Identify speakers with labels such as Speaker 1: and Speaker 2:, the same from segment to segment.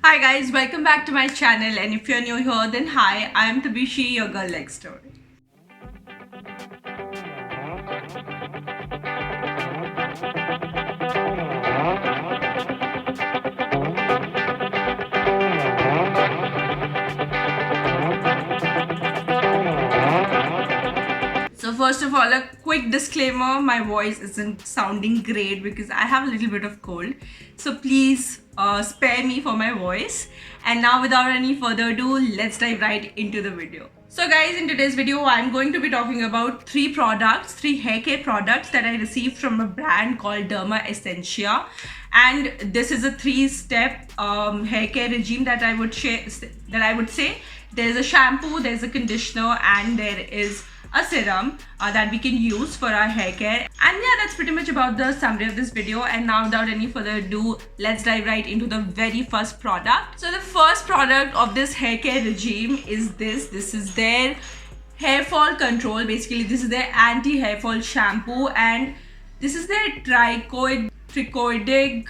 Speaker 1: Hi guys, welcome back to my channel, and if you're new here then hi, I am Tabishi, your girl next door. So first of all, a quick disclaimer, my voice isn't sounding great because I have a little bit of cold. So please spare me for my voice. And now without any further ado, let's dive right into the video. So guys, in today's video, I'm going to be talking about three hair care products that I received from a brand called Derma Essentia. And this is a three-step hair care regime that I would say. There's a shampoo, there's a conditioner, and there is a serum that we can use for our hair care. And yeah, that's pretty much about the summary of this video. And now without any further ado, let's dive right into the very first product. So the first product of this hair care regime is this is their hair fall control. Basically this is their anti hair fall shampoo, and this is their trichoidic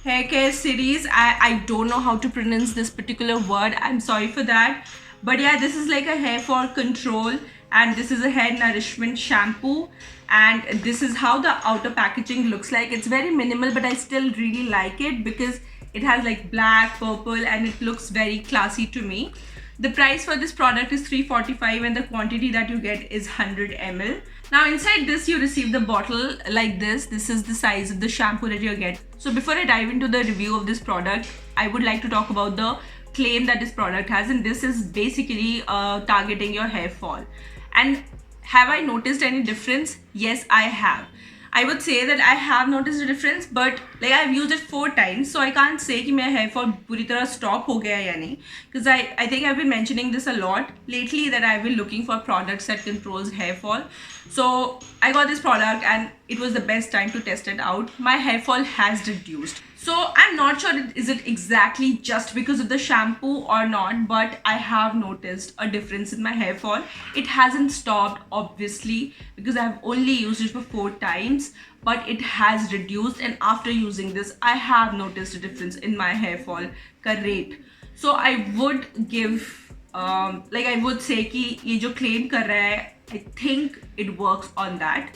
Speaker 1: hair care series. I don't know how to pronounce this particular word, I'm sorry for that. But yeah, this is like a hair fall control, and this is a hair nourishment shampoo, and this is how the outer packaging looks like. It's very minimal, but I still really like it because it has like black, purple, and it looks very classy to me. The price for this product is $3.45 and the quantity that you get is 100 ml. Now inside this you receive the bottle like this. This is the size of the shampoo that you get. So before I dive into the review of this product, I would like to talk about the claim that this product has, and this is basically targeting your hair fall. And have I noticed any difference? Yes, I have. I would say that I have noticed a difference, but like I've used it 4 times, so I can't say कि मेरा hair fall पूरी तरह stop हो गया या नहीं, because I think I've been mentioning this a lot lately that I've been looking for products that controls hair fall. So I got this product and it was the best time to test it out. My hair fall has reduced. So I'm not sure is it exactly just because of the shampoo or not, but I have noticed a difference in my hair fall. It hasn't stopped obviously because I've only used it for 4 times, but it has reduced, and after using this I have noticed a difference in my hair fall rate. So I would give I would say कि ये जो claim कर रहा है, I think it works on that.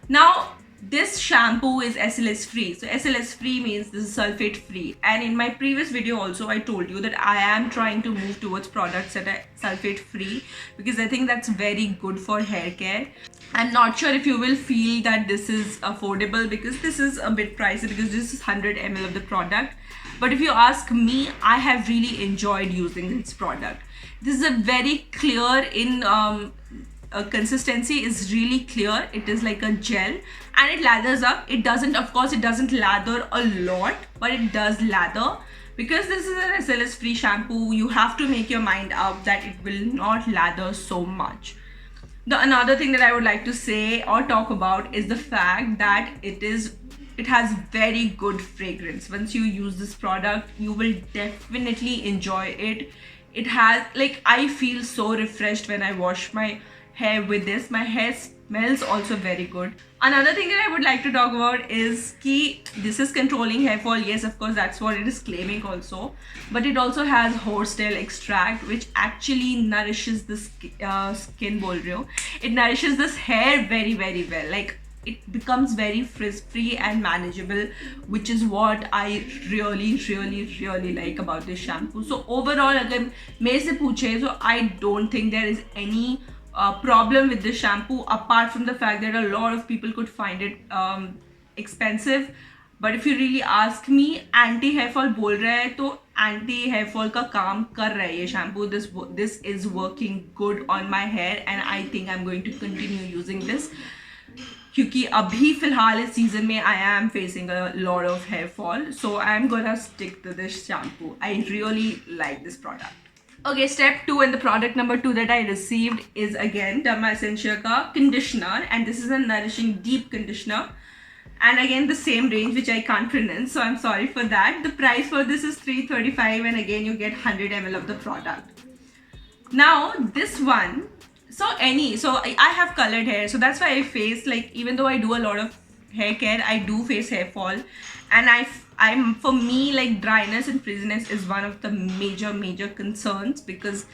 Speaker 1: Now this shampoo is SLS free. So SLS free means this is sulfate free, and in my previous video also I told you that I am trying to move towards products that are sulfate free because I think that's very good for hair care. I'm not sure if you will feel that this is affordable because this is a bit pricey because this is 100 ml of the product. But if you ask me, I have really enjoyed using this product. This is a very clear in consistency is really clear. It is like a gel and it lathers up. It doesn't lather a lot, but it does lather. Because this is an SLS free shampoo, you have to make your mind up that it will not lather so much. Another thing that I would like to say or talk about is the fact that it has very good fragrance. Once you use this product, you will definitely enjoy it. It has I feel so refreshed when I wash my hair with this. My hair smells also very good. Another thing that I would like to talk about is कि this is controlling hair fall. Yes, of course, that's what it is claiming also. But it also has horsetail extract, which actually nourishes the skin. बोल रही हूँ. It nourishes this hair very, very well. Like it becomes very frizz-free and manageable, which is what I really, really, really like about this shampoo. So overall, अगर मेरे से पूछे, so I don't think there is any problem with this shampoo apart from the fact that a lot of people could find it expensive. But if you really ask me, anti hair fall बोल रहा है तो anti hair fall का काम कर रहा है ये shampoo. This is working good on my hair and I think I'm going to continue using this क्योंकि अभी फिलहाल इस सीजन में I am facing a lot of hair fall, so I'm gonna stick to this shampoo. I really like this product. Okay, step 2 and the product number 2 that I received is again Derma Essentia ka conditioner, and this is a nourishing deep conditioner, and again the same range which I can't pronounce, so I'm sorry for that. The price for this is $3.35 and again you get 100 ml of the product. Now this one, I have colored hair, so that's why I face even though I do a lot of hair care, I do face hair fall, and For me, like, dryness and frizziness is one of the major concerns, because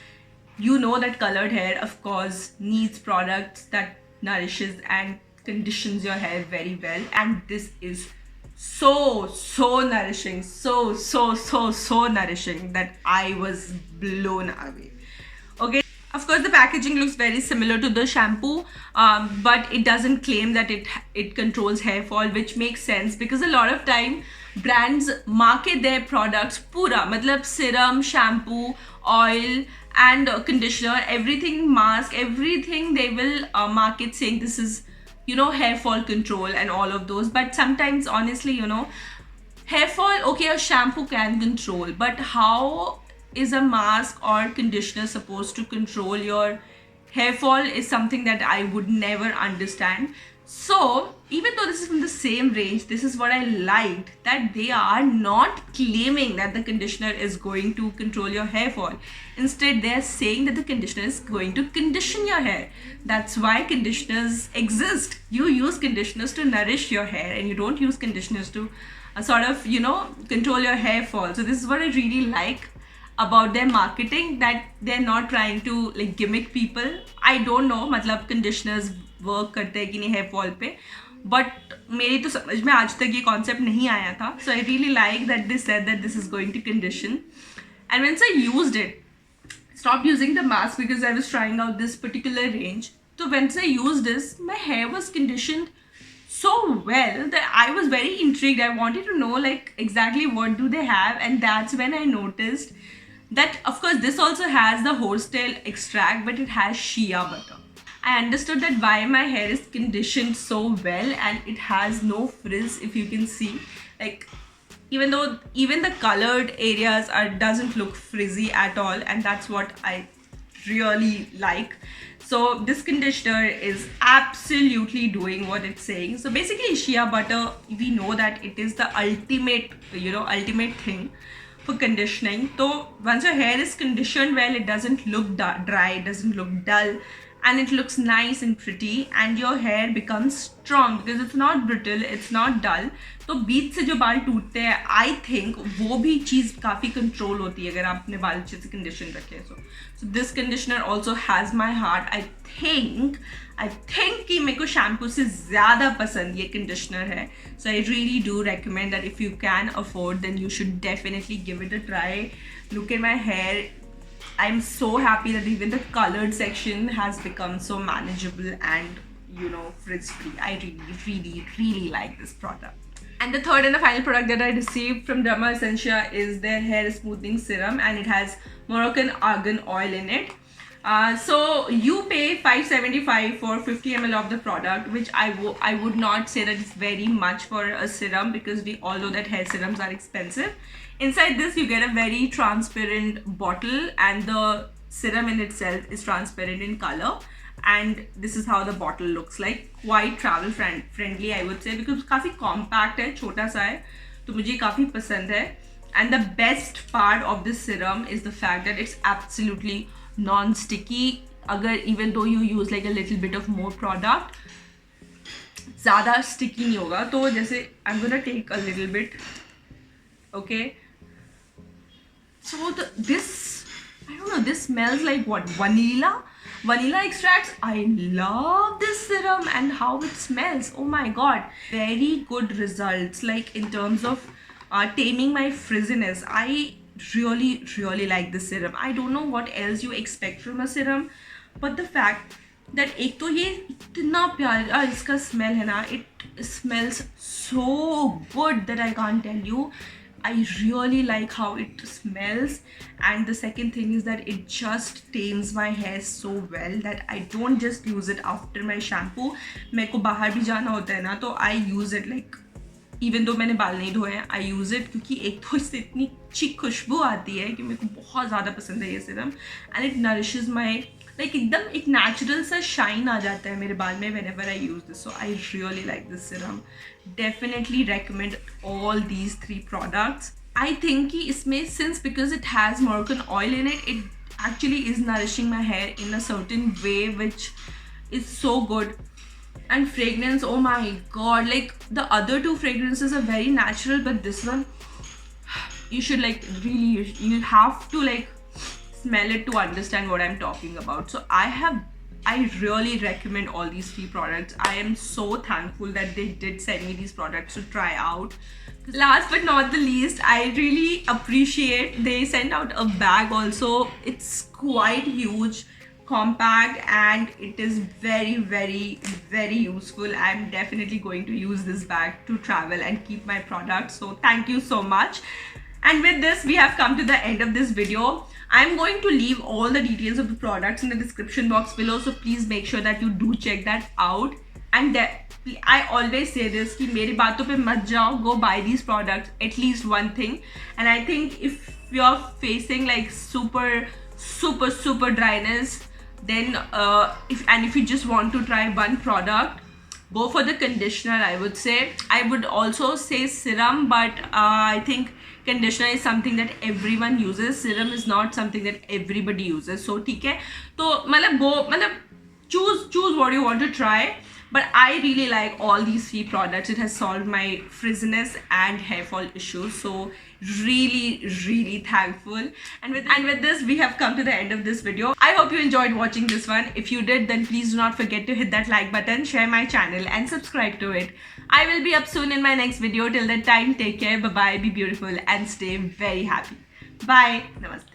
Speaker 1: you know that colored hair, of course, needs products that nourishes and conditions your hair very well, and this is so nourishing, so nourishing that I was blown away. Okay, of course the packaging looks very similar to the shampoo, but it doesn't claim that it controls hair fall, which makes sense because a lot of time brands market their products pura, matlab serum, shampoo, oil, and conditioner, everything, mask, everything they will market saying this is, you know, hair fall control and all of those. But sometimes, honestly, you know, hair fall, okay, a shampoo can control, but how is a mask or conditioner supposed to control your hair fall is something that I would never understand. So even though this is from the same range, this is what I liked, that they are not claiming that the conditioner is going to control your hair fall. Instead, they're saying that the conditioner is going to condition your hair. That's why conditioners exist. You use conditioners to nourish your hair, and you don't use conditioners to sort of, you know, control your hair fall. So this is what I really like about their marketing, that they're not trying to like gimmick people. I don't know मतलब conditioners work करते हैं कि नहीं hair fall पे, but मेरी तो समझ में आज तक ये concept नहीं आया था. So I really like that they said that this is going to condition. And once I used it, stopped using the mask because I was trying out this particular range. So once I used this, my hair was conditioned so well that I was very intrigued. I wanted to know like exactly what do they have, and that's when I noticed that of course this also has the horsetail extract, but it has shea butter. I understood that why my hair is conditioned so well, and it has no frizz, if you can see. Like, even though even the colored areas doesn't look frizzy at all, and that's what I really like. So this conditioner is absolutely doing what it's saying. So basically shea butter, we know that it is the ultimate, you know, ultimate thing for conditioning. So once your hair is conditioned well, it doesn't look dry, it doesn't look dull, and it looks nice and pretty, and your hair becomes strong because it's not brittle, it's not dull. तो बीच से जो बाल टूटते हैं, I think वो भी चीज़ काफ़ी control होती है अगर आप अपने बाल अच्छे से कंडीशन रखें. So this conditioner also has my heart. I think कि मेरे को शैम्पू से ज़्यादा पसंद ये कंडीशनर है. So I really do recommend that if you can afford, then you should definitely give it a try. Look at my hair. I'm so happy that even the colored section has become so manageable and, you know, frizz free. I really like this product. And the third and the final product that I received from Derma Essentia is their hair smoothing serum, and it has Moroccan argan oil in it. So you pay $5.75 for 50 ml of the product, which I would not say that it's very much for a serum, because we all know that hair serums are expensive. Inside this you get a very transparent bottle, and the serum in itself is transparent in color, and this is how the bottle looks like. Quite travel friendly, I would say, because काफ़ी compact है, छोटा सा है, तो मुझे काफ़ी पसंद है. And the best part of this serum is the fact that it's absolutely non-sticky. अगर even though you use like a little bit of more product, ज़्यादा sticky नहीं होगा. तो जैसे I'm gonna take a little bit, okay. So this, I don't know, this smells like what? Vanilla extracts. I love this serum and how it smells. Oh my god. Very good results, like in terms of taming my frizziness. I really like this serum. I don't know what else you expect from a serum, but the fact that एक तो ये इतना प्यारा इसका smell है ना, it smells so good that I can't tell you. I really like how it smells, and the second thing is that it just tames my hair so well that I don't just use it after my shampoo. मेरे को बाहर भी जाना होता है ना, तो I use it like even though मैंने बाल नहीं धोए हैं, I use it क्योंकि एक तो इससे इतनी अच्छी खुशबू आती है कि मेरे को बहुत ज़्यादा पसंद है ये serum, and it nourishes my, like एकदम एक natural सा shine आ जाता है मेरे बाल में whenever I use this. So I really like this serum. Definitely recommend all these three products. I think कि इसमें, since because it has Moroccan oil in it, it actually is nourishing my hair in a certain way, which is so good. And fragrance, oh my god, like the other two fragrances are very natural, but this one, you should like really, you have to like smell it to understand what I'm talking about. So I really recommend all these 3 products. I am so thankful that they did send me these products to try out. Last but not the least, I really appreciate they sent out a bag also. It's quite huge, compact, and it is very, very, very useful. I'm definitely going to use this bag to travel and keep my products. So thank you so much. And with this, we have come to the end of this video. I'm going to leave all the details of the products in the description box below, so please make sure that you do check that out. And I always say this कि मेरी बातों पे मत जाओ, go buy these products, at least one thing. And I think if you're facing like super dryness, then if you just want to try one product, go for the conditioner. I would say, I would also say serum, but I think conditioner is something that everyone uses. Serum is not something that everybody uses. So ठीक है, तो मतलब choose what you want to try. But I really like all these 3 products. It has solved my frizziness and hair fall issues. So really thankful. And with this, we have come to the end of this video. I hope you enjoyed watching this one. If you did, then please do not forget to hit that like button, share my channel, and subscribe to it. I will be up soon in my next video. Till that time, take care, bye bye, be beautiful, and stay very happy. Bye. Namaste.